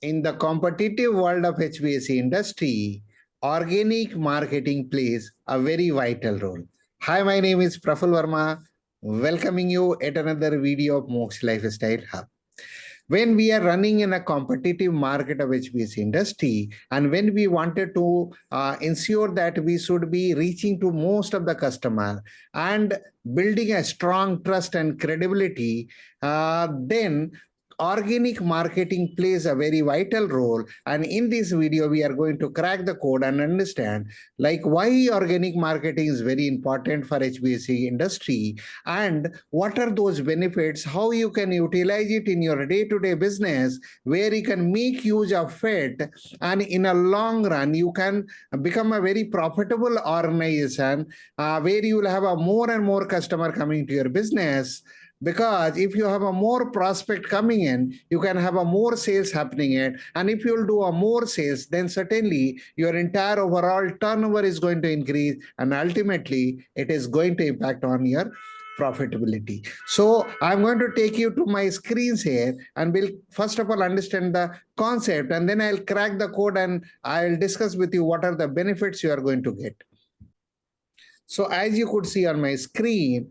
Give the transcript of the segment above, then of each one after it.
In the competitive world of HVAC industry, organic marketing plays a very vital role. Hi, my name is Praful Varma, welcoming you at another video of Moksh Lifestyle Hub. When we are running in a competitive market of HVAC industry, and when we wanted to ensure that we should be reaching to most of the customer and building a strong trust and credibility, then organic marketing plays a very vital role. And in this video we are going to crack the code and understand like why organic marketing is very important for HVAC industry, and what are those benefits, how you can utilize it in your day-to-day business, where you can make use of it, and in a long run you can become a very profitable organization, where you will have a more and more customer coming to your business. Because if you have a more prospect coming in, you can have a more sales happening in, and if you'll do a more sales, then certainly your entire overall turnover is going to increase, and ultimately it is going to impact on your profitability. So I'm going to take you to my screens here, and we'll first of all understand the concept, and then I'll crack the code and I'll discuss with you what are the benefits you are going to get. So as you could see on my screen,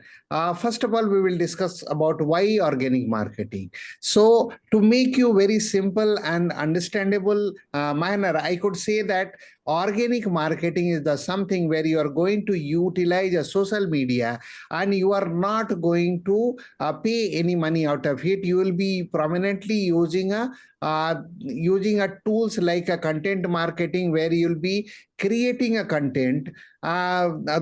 first of all, we will discuss about why organic marketing. So to make you very simple and understandable manner, I could say that organic marketing is the something where you are going to utilize a social media and you are not going to pay any money out of it. You will be prominently using a tools like a content marketing, where you'll be creating a content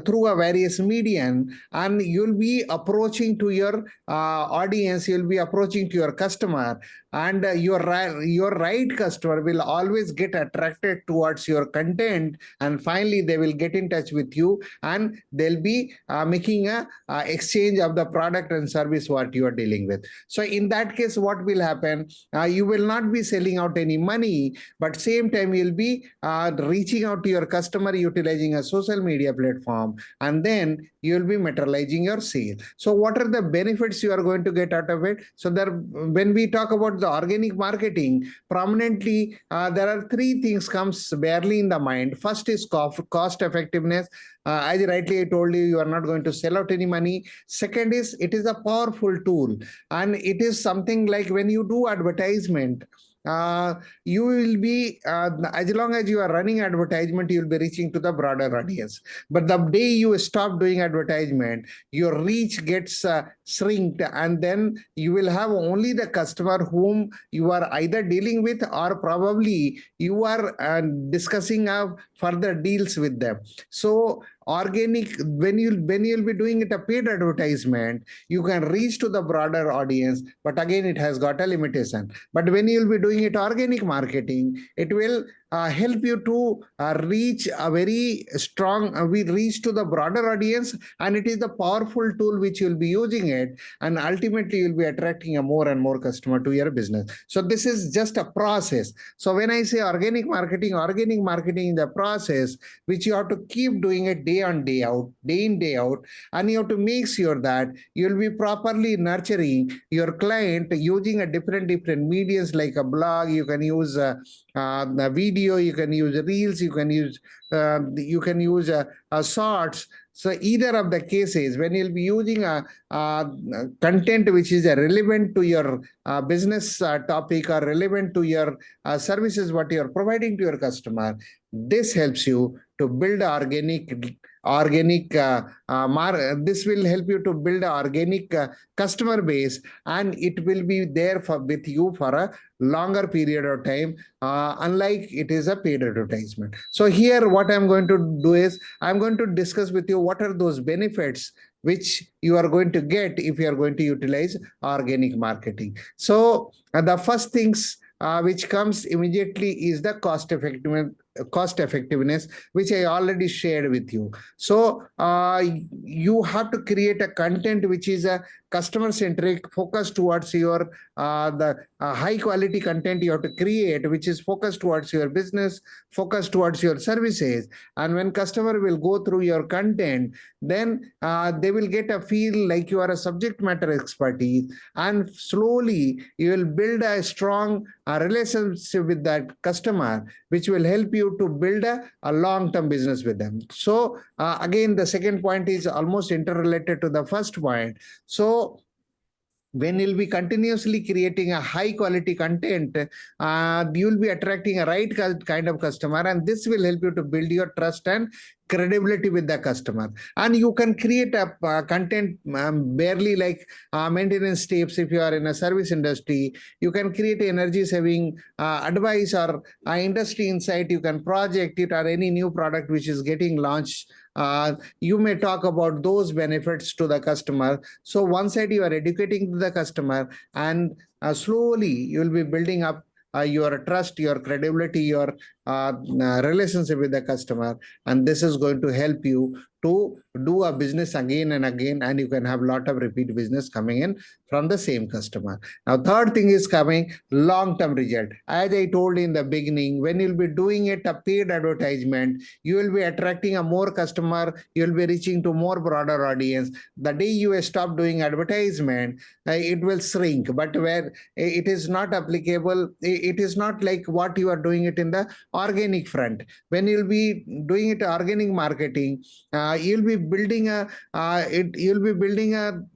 through a various medium, and you'll be approaching to your audience, you'll be approaching to your customer, and your right customer will always get attracted towards your content, and finally they will get in touch with you and they'll be making a exchange of the product and service what you are dealing with. So in that case, what will happen, you will not be selling out any money, but same time you'll be reaching out to your customer utilizing a social media platform, and then you'll be materializing your sale. So what are the benefits you are going to get out of it? So there, when we talk about the organic marketing, prominently there are three things comes barely in the mind. First is cost effectiveness. As rightly I told you, you are not going to sell out any money. Second is, it is a powerful tool, and it is something like when you do advertisement, you will be, as long as you are running advertisement, you will be reaching to the broader audience. But the day you stop doing advertisement, your reach gets shrinked, and then you will have only the customer whom you are either dealing with, or probably you are discussing further deals with them. So organic, when you'll be doing it a paid advertisement, you can reach to the broader audience, but again it has got a limitation. But when you'll be doing it organic marketing, it will help you to reach a very strong, we reach to the broader audience, and it is the powerful tool which you'll be using it, and ultimately you'll be attracting a more and more customer to your business. So this is just a process. So when I say organic marketing is the process which you have to keep doing it day on day out, day in day out, and you have to make sure that you'll be properly nurturing your client using a different mediums, like a blog. You can use the video, you can use reels, you can use shorts. So either of the cases, when you'll be using a content which is relevant to your business topic, or relevant to your services what you are providing to your customer, this helps you to build this will help you to build an organic customer base, and it will be there with you for a longer period of time, unlike it is a paid advertisement. So here what I'm going to do is, I'm going to discuss with you what are those benefits which you are going to get if you are going to utilize organic marketing. So the first things which comes immediately is the cost cost effectiveness, which I already shared with you. So you have to create a content which is a customer centric, focused towards your the high quality content you have to create, which is focused towards your business, focused towards your services. And when customer will go through your content, then they will get a feel like you are a subject matter expertise, and slowly you will build a strong relationship with that customer, which will help you to build a long-term business with them. So again, the second point is almost interrelated to the first point. So when you'll be continuously creating a high quality content, you'll be attracting a right kind of customer, and this will help you to build your trust and credibility with the customer. And you can create a content barely like maintenance tips. If you are in a service industry, you can create energy saving advice or industry insight. You can project it, or any new product which is getting launched, you may talk about those benefits to the customer. So one side you are educating the customer, and slowly you will be building up your trust, your credibility, your relationship with the customer, and this is going to help you to do a business again and again, and you can have a lot of repeat business coming in from the same customer. Now, third thing is coming long-term result. As I told in the beginning, when you'll be doing it a paid advertisement, you will be attracting a more customer, you'll be reaching to more broader audience. The day you stop doing advertisement, it will shrink. But where it is not applicable, it is not like what you are doing it in the organic front. When you'll be doing it organic marketing, you'll be building a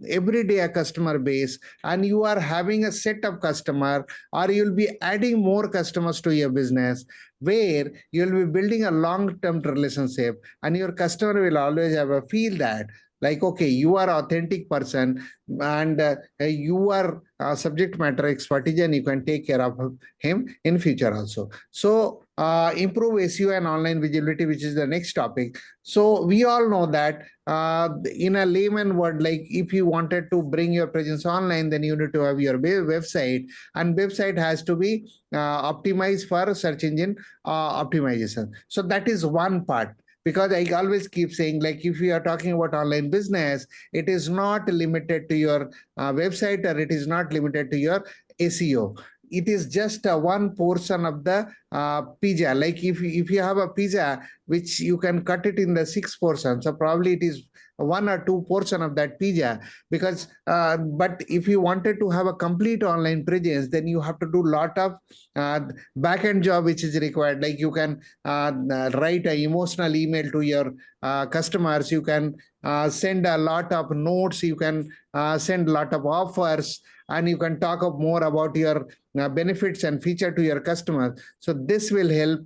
everyday a customer base, and you are having a set of customer, or you'll be adding more customers to your business, where you'll be building a long-term relationship, and your customer will always have a feel that like, okay, you are authentic person, and you are subject matter expertise, and you can take care of him in future also. So improve SEO and online visibility, which is the next topic. So we all know that in a layman word, like if you wanted to bring your presence online, then you need to have your website, and website has to be optimized for search engine optimization. So that is one part. Because I always keep saying, like, if you are talking about online business, it is not limited to your website, or it is not limited to your SEO. It is just one portion of the pizza. Like if you have a pizza, which you can cut it in the 6 portions, so probably it is 1 or 2 portion of that pizza. Because but if you wanted to have a complete online presence, then you have to do lot of back-end job which is required. Like you can write an emotional email to your customers, you can send a lot of notes, you can send a lot of offers, and you can talk more about your benefits and feature to your customers. So this will help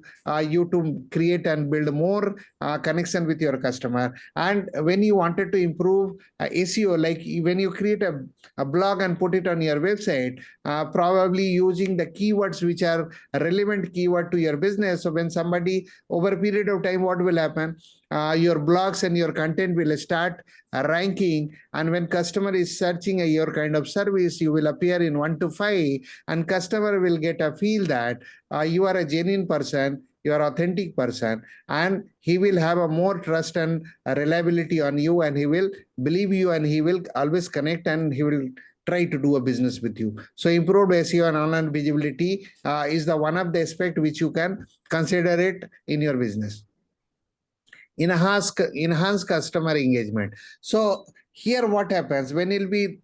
you to create and build more connection with your customer. And when you wanted to improve SEO, like when you create a blog and put it on your website, probably using the keywords which are relevant keyword to your business. So when somebody over a period of time, what will happen? Your blogs and your content will start ranking, and when customer is searching your kind of service, you will appear in 1 to 5, and customer will get a feel that you are a genuine person, you are authentic person, and he will have a more trust and reliability on you, and he will believe you, and he will always connect, and he will try to do a business with you. So improved SEO and online visibility is the one of the aspect which you can consider it in your business. Enhance customer engagement. So here what happens when you'll be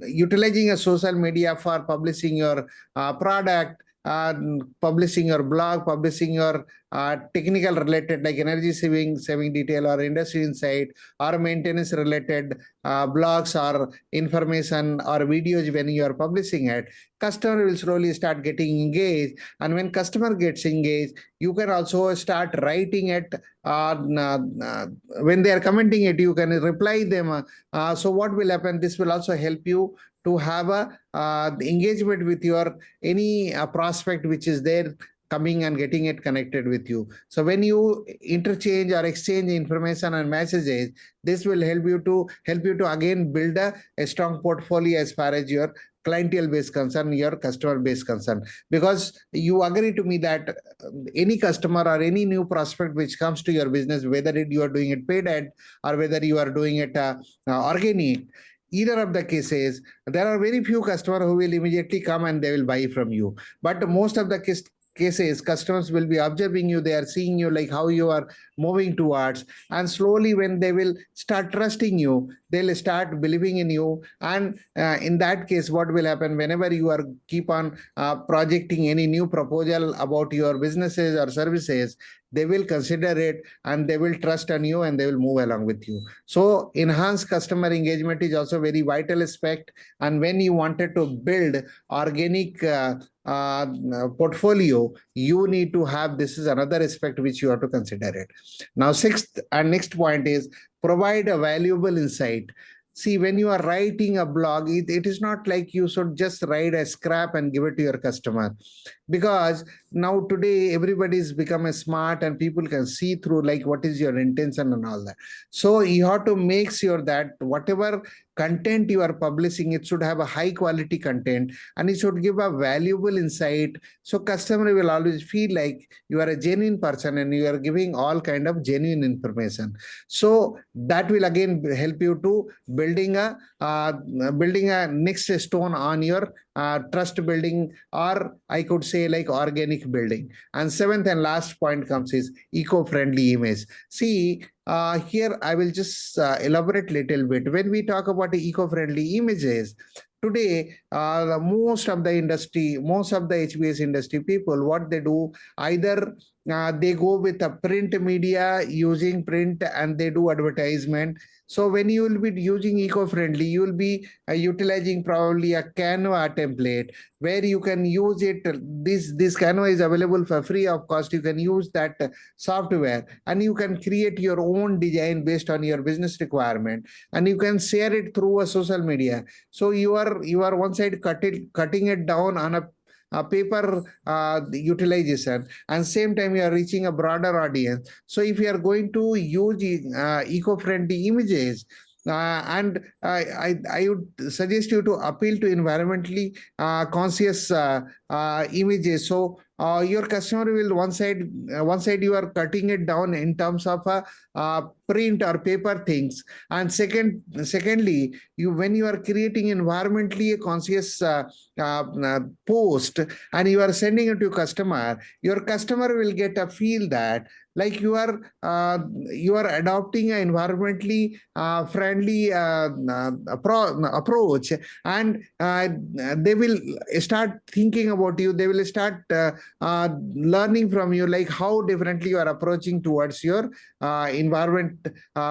utilizing a social media for publishing your product, publishing your blog, publishing your technical related like energy saving detail or industry insight or maintenance related blogs or information or videos. When you are publishing it, customer will slowly start getting engaged, and when customer gets engaged, you can also start writing it. When they are commenting it, you can reply them. So what will happen? This will also help you to have a engagement with your any prospect which is there coming and getting it connected with you. So when you interchange or exchange information and messages, this will help you to again build a strong portfolio as far as your clientele base concern, your customer base concern. Because you agree to me that any customer or any new prospect which comes to your business, whether you are doing it paid ad or whether you are doing it organic, either of the cases, there are very few customers who will immediately come and they will buy from you. But most of the cases, customers will be observing you, they are seeing you, like how you are moving towards, and slowly when they will start trusting you, they'll start believing in you. And in that case, what will happen, whenever you are keep on projecting any new proposal about your businesses or services, they will consider it and they will trust on you and they will move along with you. So enhanced customer engagement is also very vital aspect. And when you wanted to build organic portfolio, you need to have, this is another aspect which you have to consider it. Now, sixth and next point is provide a valuable insight. See, when you are writing a blog, it is not like you should just write a scrap and give it to your customer, because now today everybody is become a smart and people can see through like what is your intention and all that. So you have to make sure that whatever content you are publishing, it should have a high quality content and it should give a valuable insight. So customer will always feel like you are a genuine person and you are giving all kind of genuine information. So that will again help you to building a next stone on your trust building, or I could say like organic building. And seventh and last point comes is eco-friendly image. See, here I will just elaborate little bit. When we talk about the eco-friendly images, today, most of the HVAC industry people, what they do, either they go with a print media, using print, and they do advertisement. So when you will be using eco-friendly, you will be utilizing probably a Canva template where you can use it. This Canva is available for free of cost. You can use that software and you can create your own design based on your business requirement, and you can share it through a social media. So you are one side cutting it down on a paper utilization, and same time you are reaching a broader audience. So if you are going to use eco-friendly images, and I would suggest you to appeal to environmentally conscious images. So your customer will one side you are cutting it down in terms of print or paper things, and secondly, when you are creating environmentally conscious post and you are sending it to customer, your customer will get a feel that like you are adopting an environmentally friendly approach, and they will start thinking about you. They will start learning from you, like how differently you are approaching towards your environment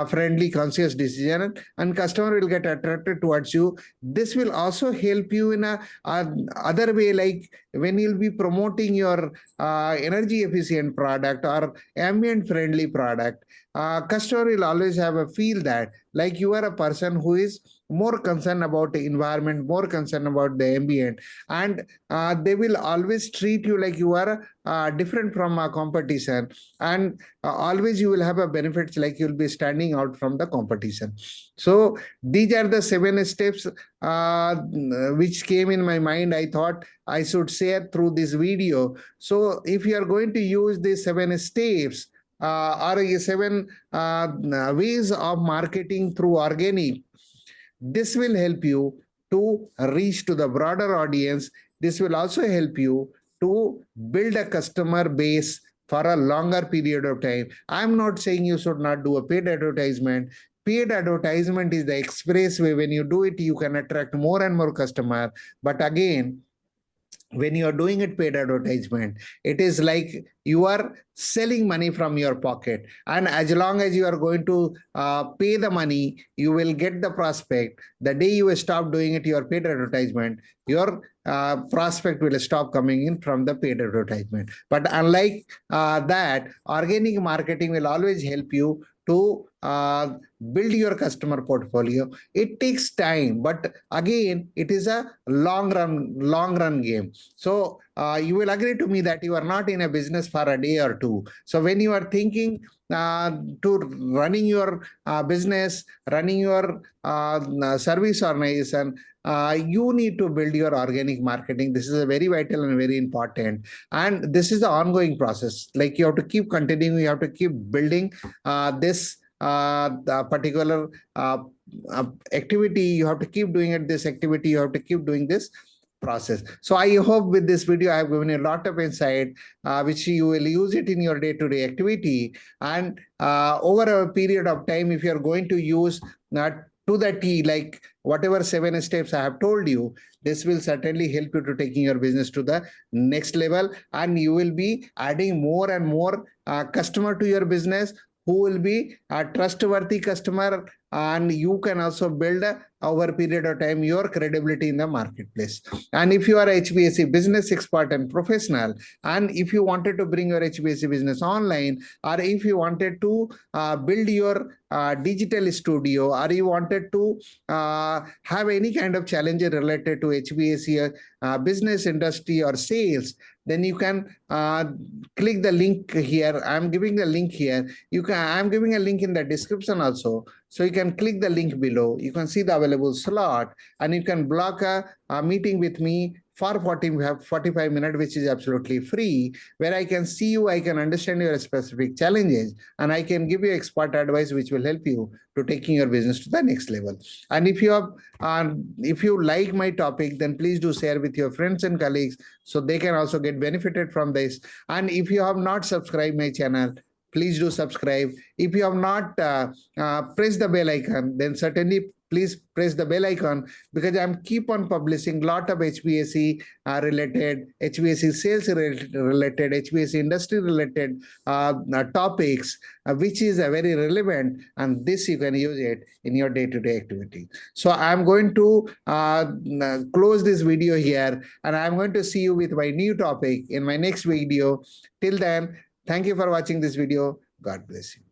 friendly conscious decision, and customer will get attracted towards you. This will also help you in a other way, like when you'll be promoting your energy efficient product or ambient friendly product, customer will always have a feel that like you are a person who is more concerned about the environment, more concerned about the ambient, and they will always treat you like you are different from a competition, and always you will have a benefits, like you'll be standing out from the competition. So these are the 7 steps which came in my mind. I thought I should share through this video. So if you are going to use these 7 steps or 7 ways of marketing through organic, this will help you to reach to the broader audience. This will also help you to build a customer base for a longer period of time. I'm not saying you should not do a paid advertisement. Paid advertisement is the express way. When you do it, you can attract more and more customer. But again, when you are doing it paid advertisement, it is like you are selling money from your pocket, and as long as you are going to pay the money, you will get the prospect. The day you stop doing it, your paid advertisement, your prospect will stop coming in from the paid advertisement. But unlike that, organic marketing will always help you to build your customer portfolio. It takes time, but again, it is a long run game. So you will agree to me that you are not in a business for a day or two. So when you are thinking to running your business, running your service organization, you need to build your organic marketing. This is a very vital and very important, and this is the ongoing process. Like you have to keep continuing, you have to keep building this the particular activity. You have to keep doing it, this activity, you have to keep doing this process. So I hope with this video I have given you a lot of insight which you will use it in your day-to-day activity, and over a period of time, if you are going to use to the T, like whatever 7 steps I have told you, this will certainly help you to taking your business to the next level, and you will be adding more and more customer to your business who will be a trustworthy customer, and you can also build over a period of time your credibility in the marketplace. And if you are a HVAC business expert and professional, and if you wanted to bring your HVAC business online, or if you wanted to build your digital studio, or you wanted to have any kind of challenge related to HVAC business industry or sales, then you can click the link here. I'm giving the link here. I'm giving a link in the description also. So you can click the link below. You can see the available slot, and you can block a meeting with me for 45 minutes, which is absolutely free, where I can see you, I can understand your specific challenges, and I can give you expert advice which will help you to taking your business to the next level. And if you like my topic, then please do share with your friends and colleagues so they can also get benefited from this. And if you have not subscribed my channel, please do subscribe. If you have not pressed the bell icon, then certainly please press the bell icon, because I'm keep on publishing lot of HVAC related, HVAC sales related, HVAC industry related topics, which is very relevant, and this you can use it in your day-to-day activity. So I'm going to close this video here, and I'm going to see you with my new topic in my next video. Till then, thank you for watching this video. God bless you.